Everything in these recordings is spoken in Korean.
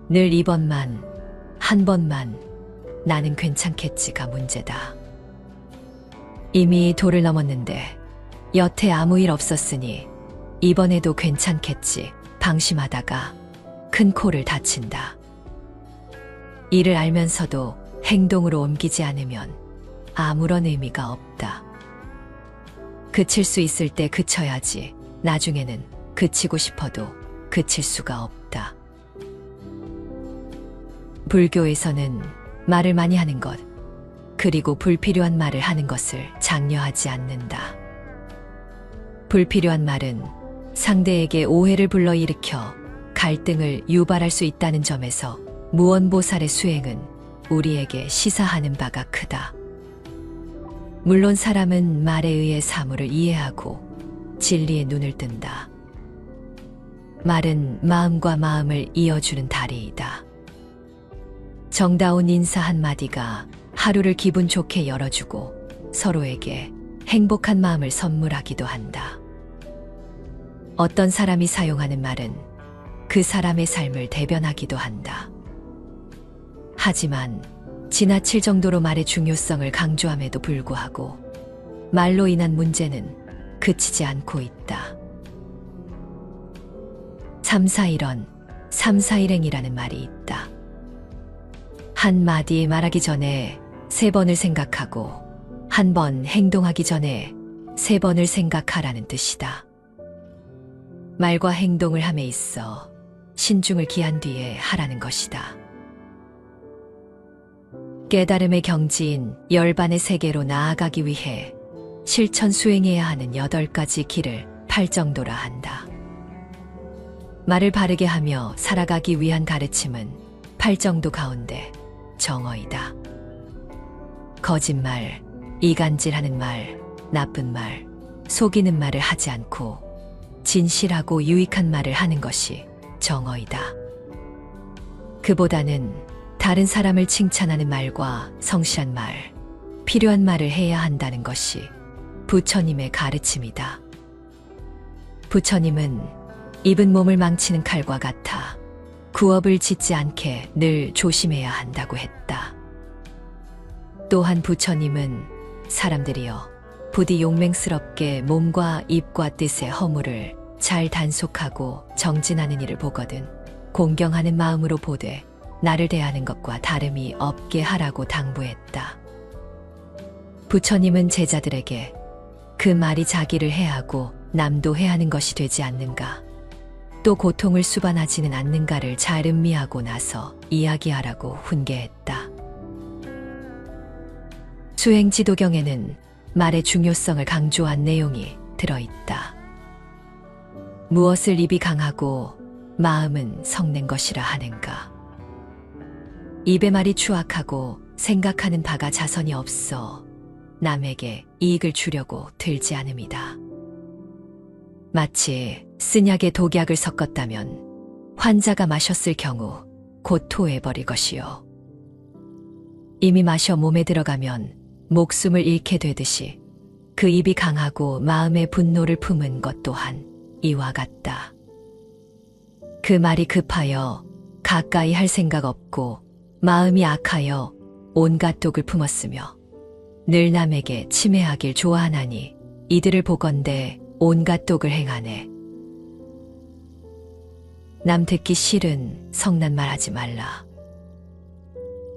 늘 이번만, 한 번만 나는 괜찮겠지가 문제다. 이미 도를 넘었는데 여태 아무 일 없었으니 이번에도 괜찮겠지 방심하다가 큰 코를 다친다. 이를 알면서도 행동으로 옮기지 않으면 아무런 의미가 없다. 그칠 수 있을 때 그쳐야지. 나중에는 그치고 싶어도 그칠 수가 없다. 불교에서는 말을 많이 하는 것, 그리고 불필요한 말을 하는 것을 장려하지 않는다. 불필요한 말은 상대에게 오해를 불러일으켜 갈등을 유발할 수 있다는 점에서 무언보살의 수행은 우리에게 시사하는 바가 크다. 물론 사람은 말에 의해 사물을 이해하고 진리에 눈을 뜬다. 말은 마음과 마음을 이어주는 다리이다. 정다운 인사 한마디가 하루를 기분 좋게 열어주고 서로에게 행복한 마음을 선물하기도 한다. 어떤 사람이 사용하는 말은 그 사람의 삶을 대변하기도 한다. 하지만 지나칠 정도로 말의 중요성을 강조함에도 불구하고 말로 인한 문제는 그치지 않고 있다. 삼사일언, 삼사일행이라는 말이 있다. 한마디 말하기 전에 3번을 생각하고 한 번 행동하기 전에 3번을 생각하라는 뜻이다. 말과 행동을 함에 있어 신중을 기한 뒤에 하라는 것이다. 깨달음의 경지인 열반의 세계로 나아가기 위해 실천 수행해야 하는 8가지 길을 팔정도라 한다. 말을 바르게 하며 살아가기 위한 가르침은 팔정도 가운데 정어이다. 거짓말, 이간질하는 말, 나쁜 말, 속이는 말을 하지 않고 진실하고 유익한 말을 하는 것이 정어이다. 그보다는 다른 사람을 칭찬하는 말과 성실한 말, 필요한 말을 해야 한다는 것이 부처님의 가르침이다. 부처님은 입은 몸을 망치는 칼과 같아 구업을 짓지 않게 늘 조심해야 한다고 했다. 또한 부처님은 사람들이여 부디 용맹스럽게 몸과 입과 뜻의 허물을 잘 단속하고 정진하는 일을 보거든 공경하는 마음으로 보되 나를 대하는 것과 다름이 없게 하라고 당부했다. 부처님은 제자들에게 그 말이 자기를 해하고 남도 해하는 것이 되지 않는가, 또 고통을 수반하지는 않는가를 잘 음미하고 나서 이야기하라고 훈계했다. 수행지도경에는 말의 중요성을 강조한 내용이 들어있다. 무엇을 입이 강하고 마음은 성낸 것이라 하는가. 입의 말이 추악하고 생각하는 바가 자선이 없어 남에게 이익을 주려고 들지 않음이다. 마치 쓴약에 독약을 섞었다면 환자가 마셨을 경우 곧 토해버릴 것이요. 이미 마셔 몸에 들어가면 목숨을 잃게 되듯이 그 입이 강하고 마음의 분노를 품은 것 또한 이와 같다. 그 말이 급하여 가까이 할 생각 없고 마음이 악하여 온갖 독을 품었으며 늘 남에게 침해하길 좋아하나니 이들을 보건대 온갖 독을 행하네. 남 듣기 싫은 성난 말하지 말라.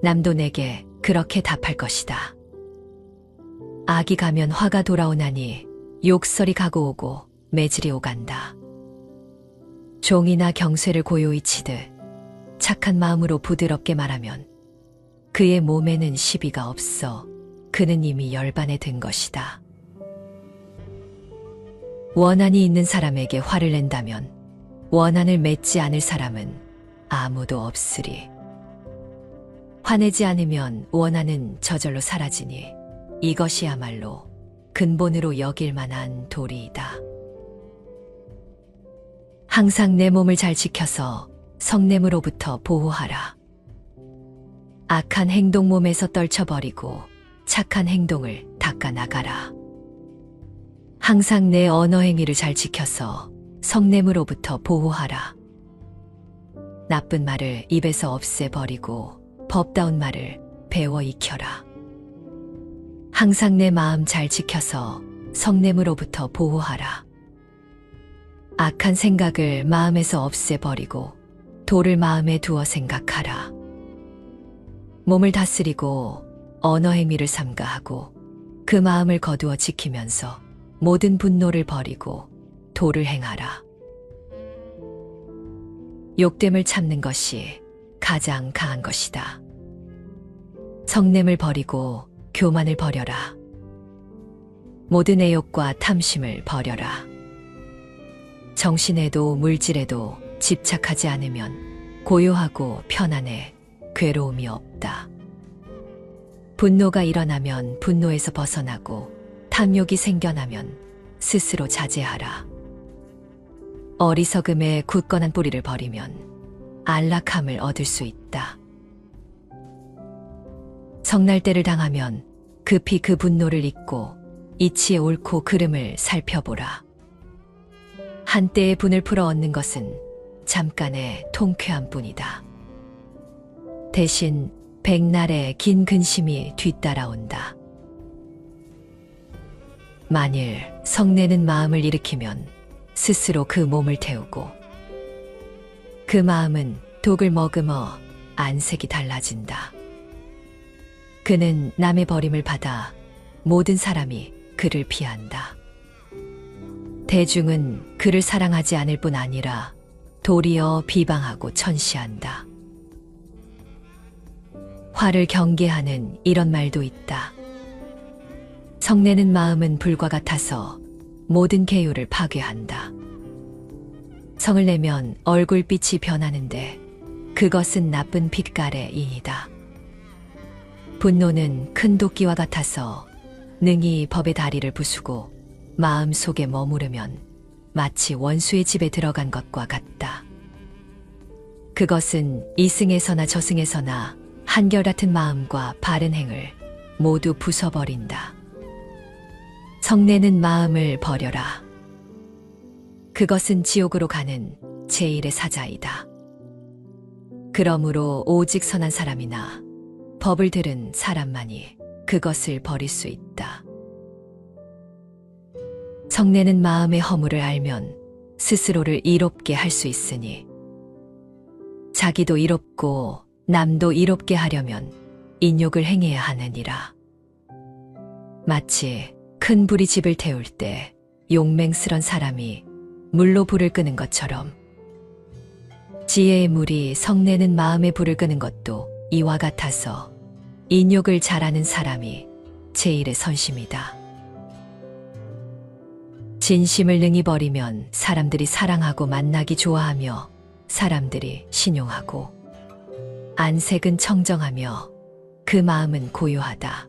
남도 내게 그렇게 답할 것이다. 악이 가면 화가 돌아오나니 욕설이 가고 오고 매질이 오간다. 종이나 경쇠를 고요히 치듯 착한 마음으로 부드럽게 말하면 그의 몸에는 시비가 없어 그는 이미 열반에 든 것이다. 원한이 있는 사람에게 화를 낸다면 원한을 맺지 않을 사람은 아무도 없으리. 화내지 않으면 원한은 저절로 사라지니 이것이야말로 근본으로 여길 만한 도리이다. 항상 내 몸을 잘 지켜서 성냄으로부터 보호하라. 악한 행동 몸에서 떨쳐버리고 착한 행동을 닦아나가라. 항상 내 언어 행위를 잘 지켜서 성냄으로부터 보호하라. 나쁜 말을 입에서 없애버리고 법다운 말을 배워 익혀라. 항상 내 마음 잘 지켜서 성냄으로부터 보호하라. 악한 생각을 마음에서 없애버리고 도를 마음에 두어 생각하라. 몸을 다스리고 언어 행위를 삼가하고 그 마음을 거두어 지키면서 모든 분노를 버리고 도를 행하라. 욕됨을 참는 것이 가장 강한 것이다. 성냄을 버리고 교만을 버려라. 모든 애욕과 탐심을 버려라. 정신에도 물질에도 집착하지 않으면 고요하고 편안해 괴로움이 없다. 분노가 일어나면 분노에서 벗어나고 탐욕이 생겨나면 스스로 자제하라. 어리석음에 굳건한 뿌리를 버리면 안락함을 얻을 수 있다. 성날 때를 당하면 급히 그 분노를 잊고 이치의 옳고 그름을 살펴보라. 한때의 분을 풀어 얻는 것은 잠깐의 통쾌한 뿐이다. 대신 백날의 긴 근심이 뒤따라온다. 만일 성내는 마음을 일으키면 스스로 그 몸을 태우고 그 마음은 독을 머금어 안색이 달라진다. 그는 남의 버림을 받아 모든 사람이 그를 피한다. 대중은 그를 사랑하지 않을 뿐 아니라 도리어 비방하고 천시한다. 화를 경계하는 이런 말도 있다. 성내는 마음은 불과 같아서 모든 계율을 파괴한다. 성을 내면 얼굴빛이 변하는데 그것은 나쁜 빛깔의 인이다. 분노는 큰 도끼와 같아서 능히 법의 다리를 부수고 마음 속에 머무르면 마치 원수의 집에 들어간 것과 같다. 그것은 이승에서나 저승에서나 한결같은 마음과 바른 행을 모두 부숴버린다. 성내는 마음을 버려라. 그것은 지옥으로 가는 제1의 사자이다. 그러므로 오직 선한 사람이나 법을 들은 사람만이 그것을 버릴 수 있다. 성내는 마음의 허물을 알면 스스로를 이롭게 할 수 있으니 자기도 이롭고 남도 이롭게 하려면 인욕을 행해야 하느니라. 마치 큰 불이 집을 태울 때 용맹스런 사람이 물로 불을 끄는 것처럼 지혜의 물이 성내는 마음의 불을 끄는 것도 이와 같아서 인욕을 잘하는 사람이 제1의 선심이다. 진심을 능히 버리면 사람들이 사랑하고 만나기 좋아하며 사람들이 신용하고 안색은 청정하며 그 마음은 고요하다.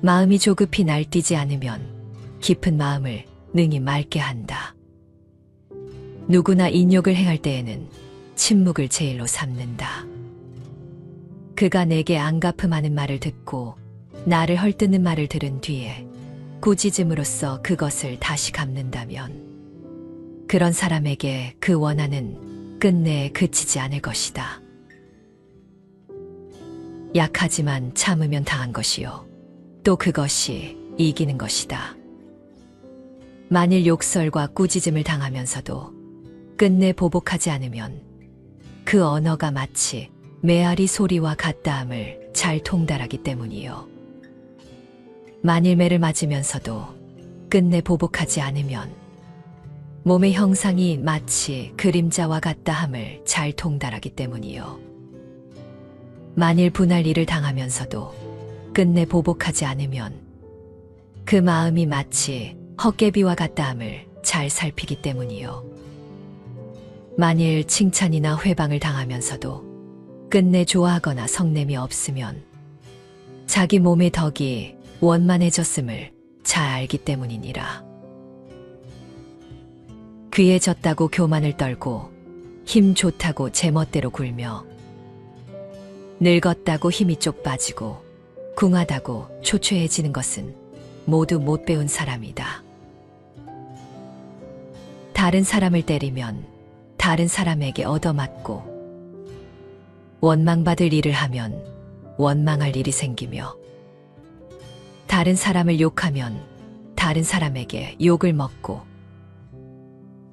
마음이 조급히 날뛰지 않으면 깊은 마음을 능히 맑게 한다. 누구나 인욕을 행할 때에는 침묵을 제일로 삼는다. 그가 내게 안갚음하는 말을 듣고 나를 헐뜯는 말을 들은 뒤에 꾸짖음으로써 그것을 다시 갚는다면 그런 사람에게 그 원한은 끝내 그치지 않을 것이다. 약하지만 참으면 당한 것이요 또 그것이 이기는 것이다. 만일 욕설과 꾸짖음을 당하면서도 끝내 보복하지 않으면 그 언어가 마치 메아리 소리와 같다함을 잘 통달하기 때문이요. 만일 매를 맞으면서도 끝내 보복하지 않으면 몸의 형상이 마치 그림자와 같다함을 잘 통달하기 때문이요. 만일 분할 일을 당하면서도 끝내 보복하지 않으면 그 마음이 마치 헛개비와 같다함을 잘 살피기 때문이요. 만일 칭찬이나 회방을 당하면서도 끝내 좋아하거나 성냄이 없으면 자기 몸의 덕이 원만해졌음을 잘 알기 때문이니라. 귀해졌다고 교만을 떨고 힘 좋다고 제멋대로 굴며 늙었다고 힘이 쪽 빠지고 궁하다고 초췌해지는 것은 모두 못 배운 사람이다. 다른 사람을 때리면 다른 사람에게 얻어맞고, 원망받을 일을 하면 원망할 일이 생기며, 다른 사람을 욕하면 다른 사람에게 욕을 먹고,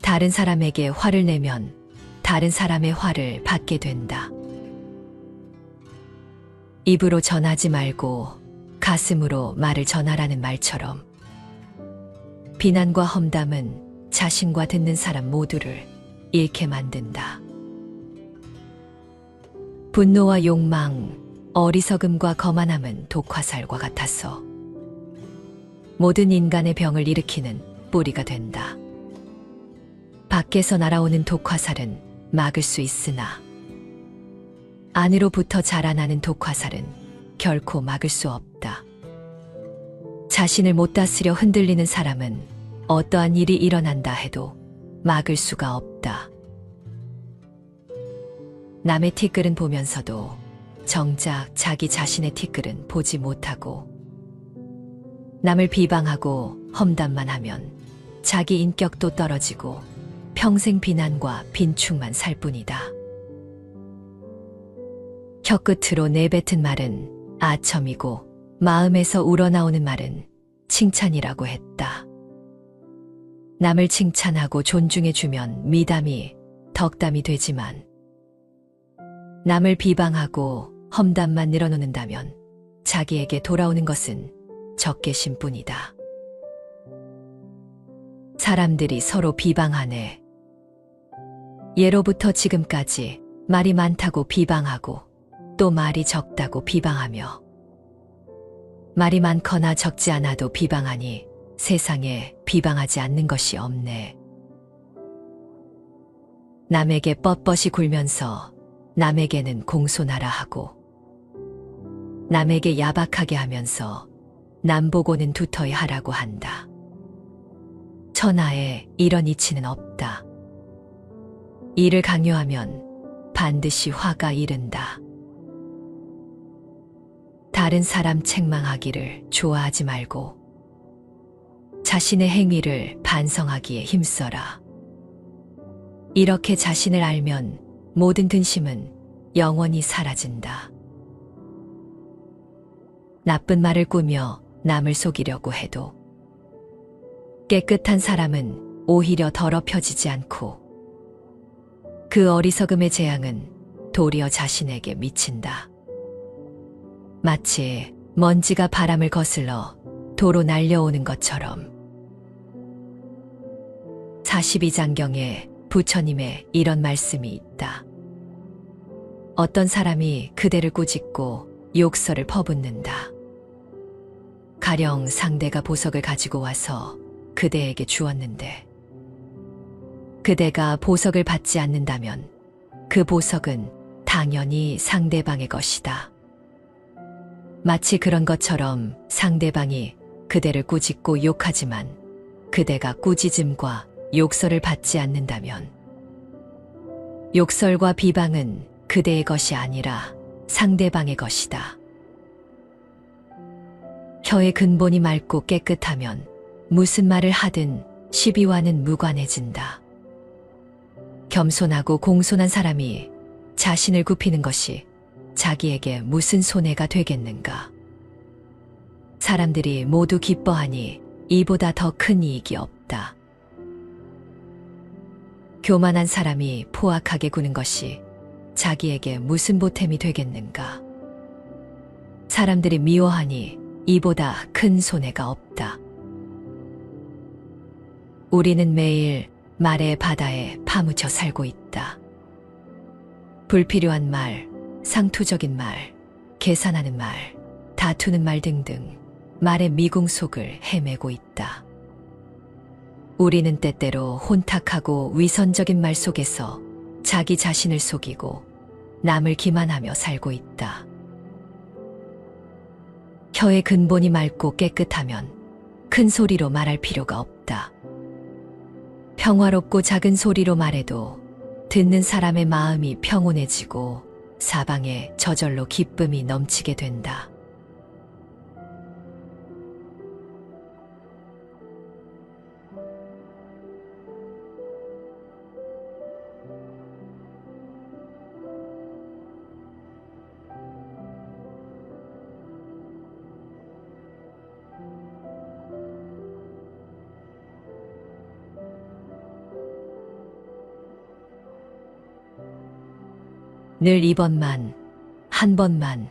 다른 사람에게 화를 내면 다른 사람의 화를 받게 된다. 입으로 전하지 말고 가슴으로 말을 전하라는 말처럼, 비난과 험담은 자신과 듣는 사람 모두를 잃게 만든다. 분노와 욕망, 어리석음과 거만함은 독화살과 같아서 모든 인간의 병을 일으키는 뿌리가 된다. 밖에서 날아오는 독화살은 막을 수 있으나 안으로부터 자라나는 독화살은 결코 막을 수 없다. 자신을 못 다스려 흔들리는 사람은 어떠한 일이 일어난다 해도 막을 수가 없다. 남의 티끌은 보면서도 정작 자기 자신의 티끌은 보지 못하고, 남을 비방하고 험담만 하면 자기 인격도 떨어지고 평생 비난과 빈축만 살 뿐이다. 혀끝으로 내뱉은 말은 아첨이고 마음에서 우러나오는 말은 칭찬이라고 했다. 남을 칭찬하고 존중해주면 미담이 덕담이 되지만, 남을 비방하고 험담만 늘어놓는다면 자기에게 돌아오는 것은 적개심뿐이다. 사람들이 서로 비방하네. 예로부터 지금까지 말이 많다고 비방하고 또 말이 적다고 비방하며, 말이 많거나 적지 않아도 비방하니 세상에 비방하지 않는 것이 없네. 남에게 뻣뻣이 굴면서 남에게는 공손하라 하고, 남에게 야박하게 하면서 남 보고는 두터이 하라고 한다. 천하에 이런 이치는 없다. 이를 강요하면 반드시 화가 이른다. 다른 사람 책망하기를 좋아하지 말고 자신의 행위를 반성하기에 힘써라. 이렇게 자신을 알면 모든 근심은 영원히 사라진다. 나쁜 말을 꾸며 남을 속이려고 해도 깨끗한 사람은 오히려 더럽혀지지 않고, 그 어리석음의 재앙은 도리어 자신에게 미친다. 마치 먼지가 바람을 거슬러 도로 날려오는 것처럼. 42장경에 부처님의 이런 말씀이 있다. 어떤 사람이 그대를 꾸짖고 욕설을 퍼붓는다. 가령 상대가 보석을 가지고 와서 그대에게 주었는데, 그대가 보석을 받지 않는다면 그 보석은 당연히 상대방의 것이다. 마치 그런 것처럼 상대방이 그대를 꾸짖고 욕하지만 그대가 꾸짖음과 욕설을 받지 않는다면, 욕설과 비방은 그대의 것이 아니라 상대방의 것이다. 혀의 근본이 맑고 깨끗하면 무슨 말을 하든 시비와는 무관해진다. 겸손하고 공손한 사람이 자신을 굽히는 것이 자기에게 무슨 손해가 되겠는가. 사람들이 모두 기뻐하니 이보다 더 큰 이익이 없다. 교만한 사람이 포악하게 구는 것이 자기에게 무슨 보탬이 되겠는가. 사람들이 미워하니 이보다 큰 손해가 없다. 우리는 매일 말의 바다에 파묻혀 살고 있다. 불필요한 말, 상투적인 말, 계산하는 말, 다투는 말 등등 말의 미궁 속을 헤매고 있다. 우리는 때때로 혼탁하고 위선적인 말 속에서 자기 자신을 속이고 남을 기만하며 살고 있다. 혀의 근본이 맑고 깨끗하면 큰 소리로 말할 필요가 없다. 평화롭고 작은 소리로 말해도 듣는 사람의 마음이 평온해지고 사방에 저절로 기쁨이 넘치게 된다. 늘 이번만, 한 번만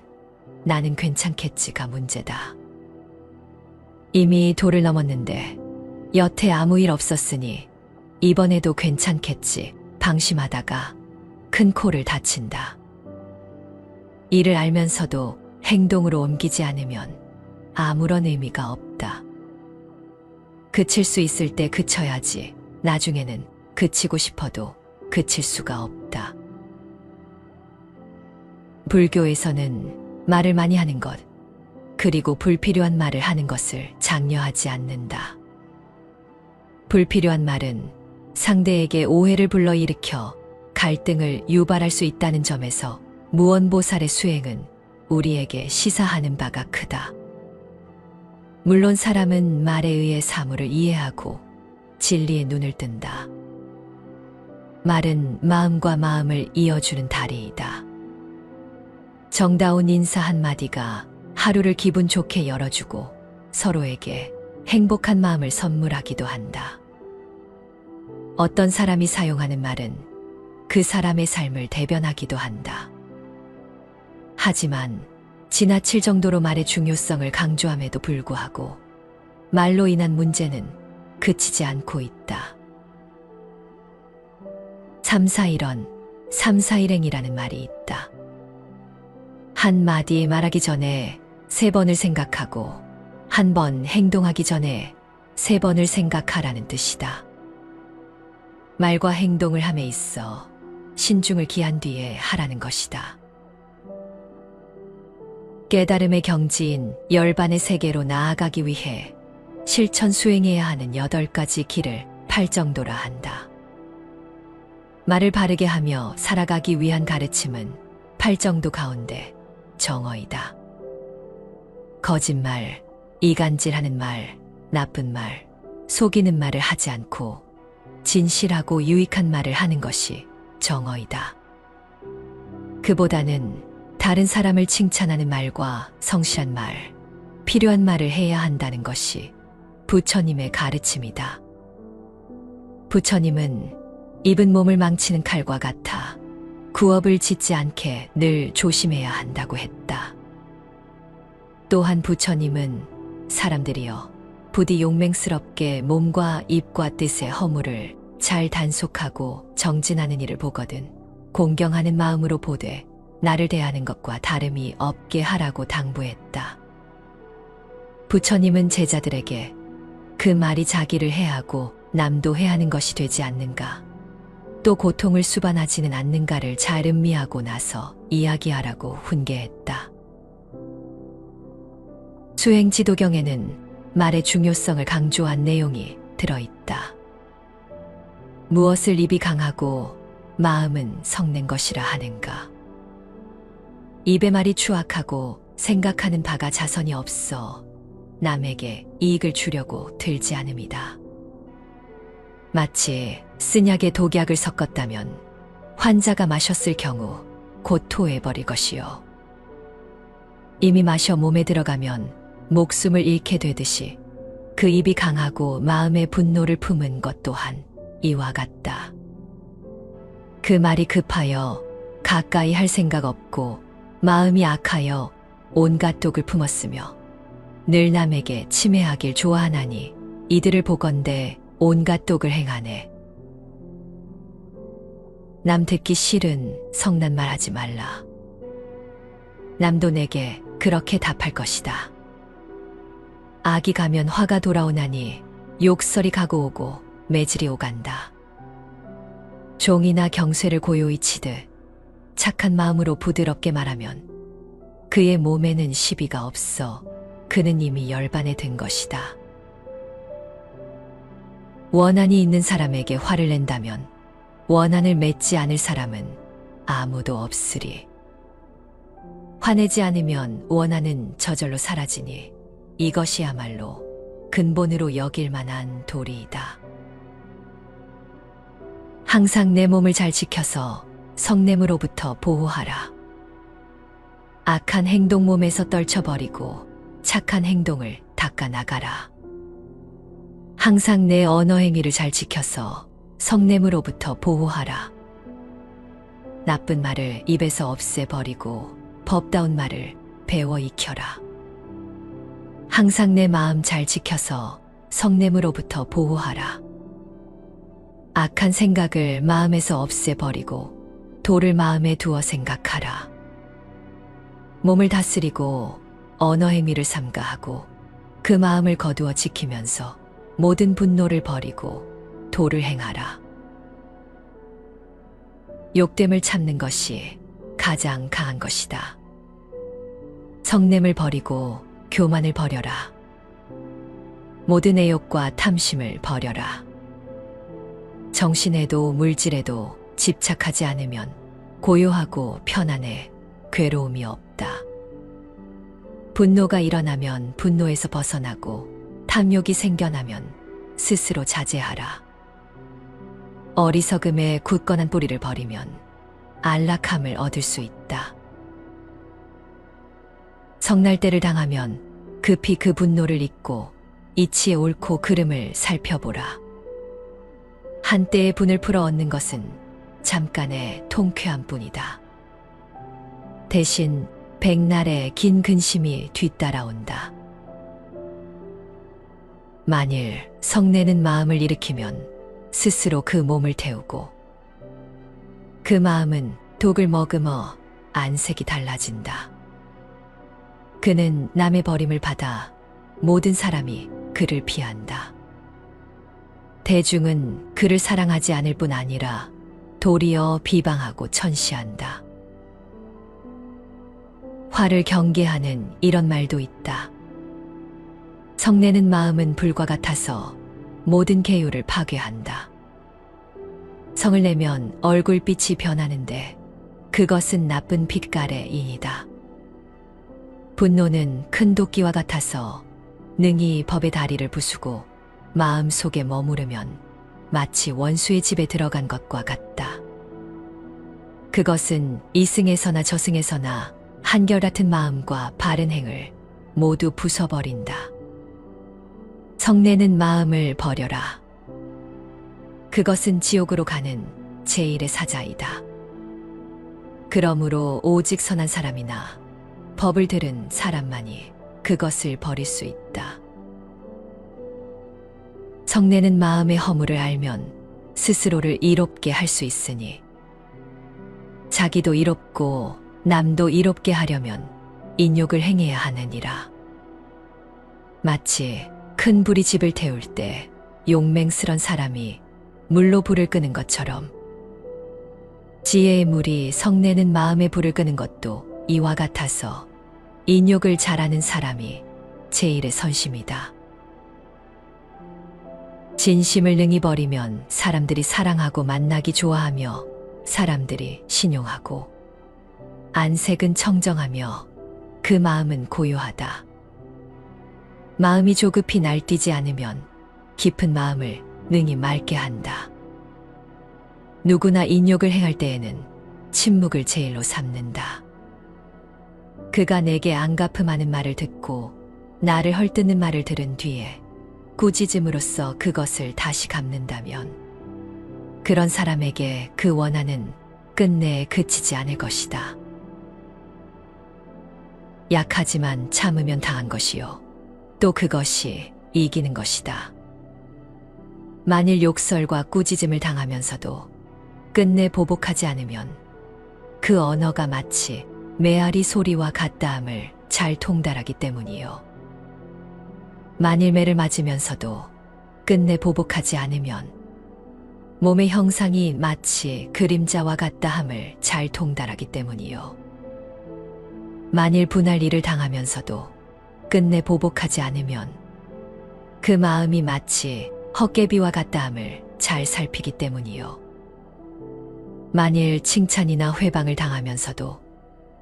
나는 괜찮겠지가 문제다. 이미 도를 넘었는데 여태 아무 일 없었으니 이번에도 괜찮겠지 방심하다가 큰 코를 다친다. 이를 알면서도 행동으로 옮기지 않으면 아무런 의미가 없다. 그칠 수 있을 때 그쳐야지. 나중에는 그치고 싶어도 그칠 수가 없다. 불교에서는 말을 많이 하는 것, 그리고 불필요한 말을 하는 것을 장려하지 않는다. 불필요한 말은 상대에게 오해를 불러일으켜 갈등을 유발할 수 있다는 점에서 무언보살의 수행은 우리에게 시사하는 바가 크다. 물론 사람은 말에 의해 사물을 이해하고 진리에 눈을 뜬다. 말은 마음과 마음을 이어주는 다리이다. 정다운 인사 한마디가 하루를 기분 좋게 열어주고 서로에게 행복한 마음을 선물하기도 한다. 어떤 사람이 사용하는 말은 그 사람의 삶을 대변하기도 한다. 하지만 지나칠 정도로 말의 중요성을 강조함에도 불구하고 말로 인한 문제는 그치지 않고 있다. 삼사일언, 삼사일행이라는 말이 있다. 한 마디 말하기 전에 3번을 생각하고 한 번 행동하기 전에 3번을 생각하라는 뜻이다. 말과 행동을 함에 있어 신중을 기한 뒤에 하라는 것이다. 깨달음의 경지인 열반의 세계로 나아가기 위해 실천 수행해야 하는 8가지 길을 팔정도라 한다. 말을 바르게 하며 살아가기 위한 가르침은 팔정도 가운데 정어이다. 거짓말, 이간질하는 말, 나쁜 말, 속이는 말을 하지 않고 진실하고 유익한 말을 하는 것이 정어이다. 그보다는 다른 사람을 칭찬하는 말과 성실한 말, 필요한 말을 해야 한다는 것이 부처님의 가르침이다. 부처님은 입은 몸을 망치는 칼과 같아 구업을 짓지 않게 늘 조심해야 한다고 했다. 또한 부처님은 사람들이여 부디 용맹스럽게 몸과 입과 뜻의 허물을 잘 단속하고 정진하는 일을 보거든 공경하는 마음으로 보되 나를 대하는 것과 다름이 없게 하라고 당부했다. 부처님은 제자들에게 그 말이 자기를 해하고 남도 해하는 것이 되지 않는가, 또 고통을 수반하지는 않는가를 잘 음미하고 나서 이야기하라고 훈계했다. 수행지도경에는 말의 중요성을 강조한 내용이 들어있다. 무엇을 입이 강하고 마음은 성낸 것이라 하는가. 입의 말이 추악하고 생각하는 바가 자선이 없어 남에게 이익을 주려고 들지 않음이다. 마치 쓴약에 독약을 섞었다면 환자가 마셨을 경우 곧 토해버릴 것이요. 이미 마셔 몸에 들어가면 목숨을 잃게 되듯이 그 입이 강하고 마음의 분노를 품은 것 또한 이와 같다. 그 말이 급하여 가까이 할 생각 없고 마음이 악하여 온갖 독을 품었으며 늘 남에게 침해하길 좋아하나니 이들을 보건대 온갖 독을 행하네. 남 듣기 싫은 성난 말하지 말라. 남도 내게 그렇게 답할 것이다. 악이 가면 화가 돌아오나니 욕설이 가고 오고 매질이 오간다. 종이나 경쇠를 고요히 치듯 착한 마음으로 부드럽게 말하면 그의 몸에는 시비가 없어 그는 이미 열반에 든 것이다. 원한이 있는 사람에게 화를 낸다면 원한을 맺지 않을 사람은 아무도 없으리. 화내지 않으면 원한은 저절로 사라지니 이것이야말로 근본으로 여길 만한 도리이다. 항상 내 몸을 잘 지켜서 성냄으로부터 보호하라. 악한 행동 몸에서 떨쳐버리고 착한 행동을 닦아나가라. 항상 내 언어 행위를 잘 지켜서 성냄으로부터 보호하라. 나쁜 말을 입에서 없애버리고 법다운 말을 배워 익혀라. 항상 내 마음 잘 지켜서 성냄으로부터 보호하라. 악한 생각을 마음에서 없애버리고 도를 마음에 두어 생각하라. 몸을 다스리고 언어 행위를 삼가하고 그 마음을 거두어 지키면서 모든 분노를 버리고 도를 행하라. 욕됨을 참는 것이 가장 강한 것이다. 성냄을 버리고 교만을 버려라. 모든 애욕과 탐심을 버려라. 정신에도 물질에도 집착하지 않으면 고요하고 편안해 괴로움이 없다. 분노가 일어나면 분노에서 벗어나고 탐욕이 생겨나면 스스로 자제하라. 어리석음에 굳건한 뿌리를 버리면 안락함을 얻을 수 있다. 성날 때를 당하면 급히 그 분노를 잊고 이치의 옳고 그름을 살펴보라. 한때의 분을 풀어 얻는 것은 잠깐의 통쾌함 뿐이다. 대신 백날의 긴 근심이 뒤따라온다. 만일 성내는 마음을 일으키면 스스로 그 몸을 태우고 그 마음은 독을 머금어 안색이 달라진다. 그는 남의 버림을 받아 모든 사람이 그를 피한다. 대중은 그를 사랑하지 않을 뿐 아니라 도리어 비방하고 천시한다. 화를 경계하는 이런 말도 있다. 성내는 마음은 불과 같아서 모든 계율을 파괴한다. 성을 내면 얼굴빛이 변하는데 그것은 나쁜 빛깔의 인이다. 분노는 큰 도끼와 같아서 능히 법의 다리를 부수고 마음 속에 머무르면 마치 원수의 집에 들어간 것과 같다. 그것은 이승에서나 저승에서나 한결같은 마음과 바른 행을 모두 부숴버린다. 성내는 마음을 버려라. 그것은 지옥으로 가는 제1의 사자이다. 그러므로 오직 선한 사람이나 법을 들은 사람만이 그것을 버릴 수 있다. 성내는 마음의 허물을 알면 스스로를 이롭게 할 수 있으니 자기도 이롭고 남도 이롭게 하려면 인욕을 행해야 하느니라. 마치 큰 불이 집을 태울 때 용맹스런 사람이 물로 불을 끄는 것처럼 지혜의 물이 성내는 마음의 불을 끄는 것도 이와 같아서 인욕을 잘하는 사람이 제1의 선심이다. 진심을 능히 버리면 사람들이 사랑하고 만나기 좋아하며 사람들이 신용하고 안색은 청정하며 그 마음은 고요하다. 마음이 조급히 날뛰지 않으면 깊은 마음을 능히 맑게 한다. 누구나 인욕을 행할 때에는 침묵을 제일로 삼는다. 그가 내게 안갚음하는 말을 듣고 나를 헐뜯는 말을 들은 뒤에 꾸짖음으로써 그것을 다시 갚는다면 그런 사람에게 그 원한은 끝내 그치지 않을 것이다. 약하지만 참으면 당한 것이요 또 그것이 이기는 것이다. 만일 욕설과 꾸짖음을 당하면서도 끝내 보복하지 않으면 그 언어가 마치 메아리 소리와 같다함을 잘 통달하기 때문이요. 만일 매를 맞으면서도 끝내 보복하지 않으면 몸의 형상이 마치 그림자와 같다함을 잘 통달하기 때문이요. 만일 분할 일을 당하면서도 끝내 보복하지 않으면 그 마음이 마치 헛개비와 같다함을 잘 살피기 때문이요. 만일 칭찬이나 회방을 당하면서도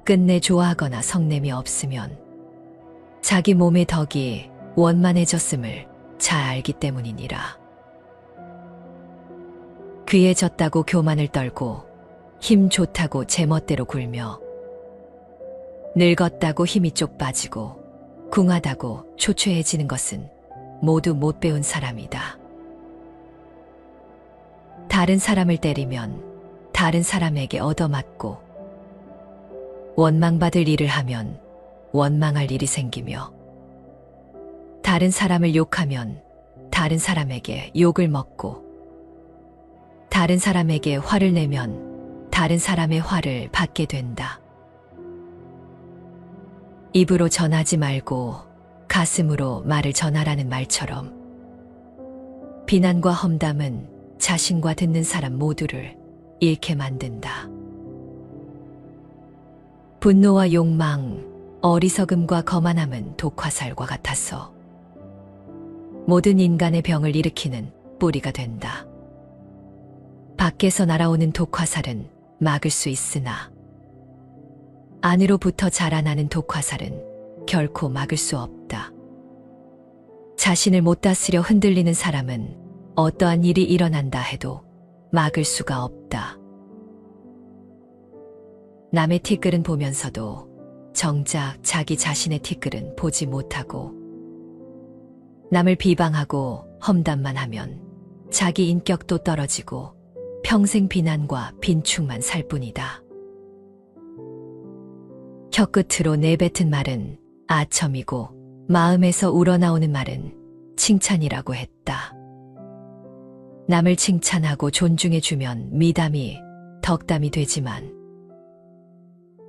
끝내 좋아하거나 성냄이 없으면 자기 몸의 덕이 원만해졌음을 잘 알기 때문이니라. 귀해졌다고 교만을 떨고 힘 좋다고 제멋대로 굴며 늙었다고 힘이 쪽 빠지고 궁하다고 초췌해지는 것은 모두 못 배운 사람이다. 다른 사람을 때리면 다른 사람에게 얻어맞고, 원망받을 일을 하면 원망할 일이 생기며, 다른 사람을 욕하면 다른 사람에게 욕을 먹고, 다른 사람에게 화를 내면 다른 사람의 화를 받게 된다. 입으로 전하지 말고 가슴으로 말을 전하라는 말처럼, 비난과 험담은 자신과 듣는 사람 모두를 잃게 만든다. 분노와 욕망, 어리석음과 거만함은 독화살과 같아서 모든 인간의 병을 일으키는 뿌리가 된다. 밖에서 날아오는 독화살은 막을 수 있으나 안으로부터 자라나는 독화살은 결코 막을 수 없다. 자신을 못 다스려 흔들리는 사람은 어떠한 일이 일어난다 해도 막을 수가 없다. 남의 티끌은 보면서도 정작 자기 자신의 티끌은 보지 못하고, 남을 비방하고 험담만 하면 자기 인격도 떨어지고 평생 비난과 빈축만 살 뿐이다. 혀끝으로 내뱉은 말은 아첨이고 마음에서 우러나오는 말은 칭찬이라고 했다. 남을 칭찬하고 존중해주면 미담이 덕담이 되지만,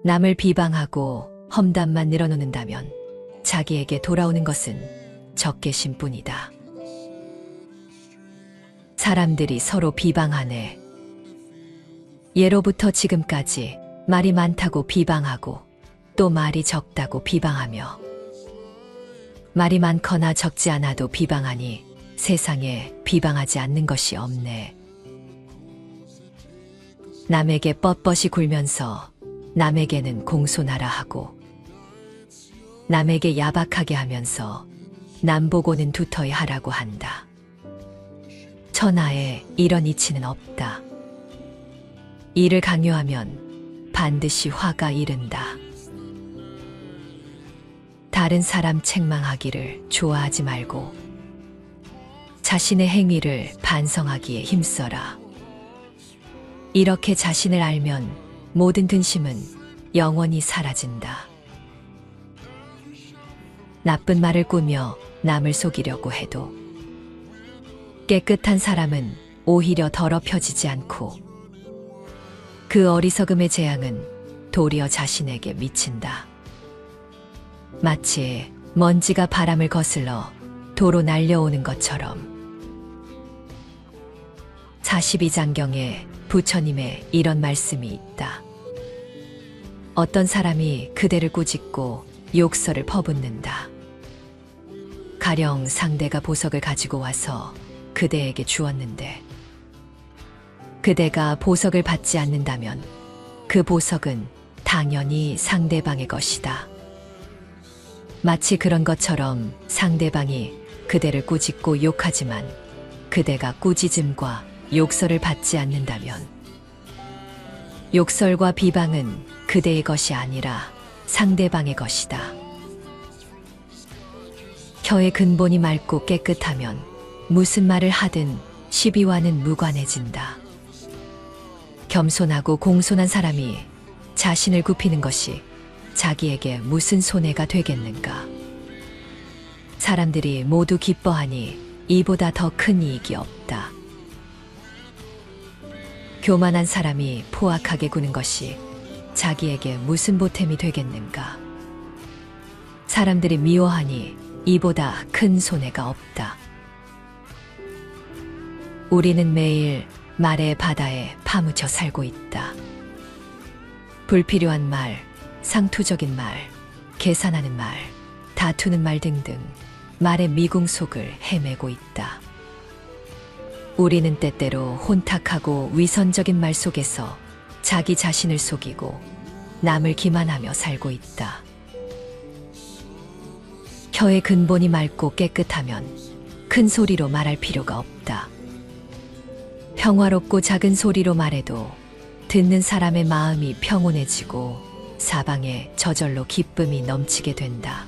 남을 비방하고 험담만 늘어놓는다면 자기에게 돌아오는 것은 적개심 뿐이다. 사람들이 서로 비방하네. 예로부터 지금까지 말이 많다고 비방하고 또 말이 적다고 비방하며, 말이 많거나 적지 않아도 비방하니 세상에 비방하지 않는 것이 없네. 남에게 뻣뻣이 굴면서 남에게는 공손하라 하고, 남에게 야박하게 하면서 남 보고는 두터이 하라고 한다. 천하에 이런 이치는 없다. 이를 강요하면 반드시 화가 이른다. 다른 사람 책망하기를 좋아하지 말고 자신의 행위를 반성하기에 힘써라. 이렇게 자신을 알면 모든 근심은 영원히 사라진다. 나쁜 말을 꾸며 남을 속이려고 해도 깨끗한 사람은 오히려 더럽혀지지 않고, 그 어리석음의 재앙은 도리어 자신에게 미친다. 마치 먼지가 바람을 거슬러 도로 날려오는 것처럼. 42장경에 부처님의 이런 말씀이 있다. 어떤 사람이 그대를 꾸짖고 욕설을 퍼붓는다. 가령 상대가 보석을 가지고 와서 그대에게 주었는데, 그대가 보석을 받지 않는다면 그 보석은 당연히 상대방의 것이다. 마치 그런 것처럼 상대방이 그대를 꾸짖고 욕하지만 그대가 꾸짖음과 욕설을 받지 않는다면, 욕설과 비방은 그대의 것이 아니라 상대방의 것이다. 혀의 근본이 맑고 깨끗하면 무슨 말을 하든 시비와는 무관해진다. 겸손하고 공손한 사람이 자신을 굽히는 것이 자기에게 무슨 손해가 되겠는가. 사람들이 모두 기뻐하니 이보다 더 큰 이익이 없다. 교만한 사람이 포악하게 구는 것이 자기에게 무슨 보탬이 되겠는가. 사람들이 미워하니 이보다 큰 손해가 없다. 우리는 매일 말의 바다에 파묻혀 살고 있다. 불필요한 말, 상투적인 말, 계산하는 말, 다투는 말 등등 말의 미궁 속을 헤매고 있다. 우리는 때때로 혼탁하고 위선적인 말 속에서 자기 자신을 속이고 남을 기만하며 살고 있다. 혀의 근본이 맑고 깨끗하면 큰 소리로 말할 필요가 없다. 평화롭고 작은 소리로 말해도 듣는 사람의 마음이 평온해지고 사방에 저절로 기쁨이 넘치게 된다.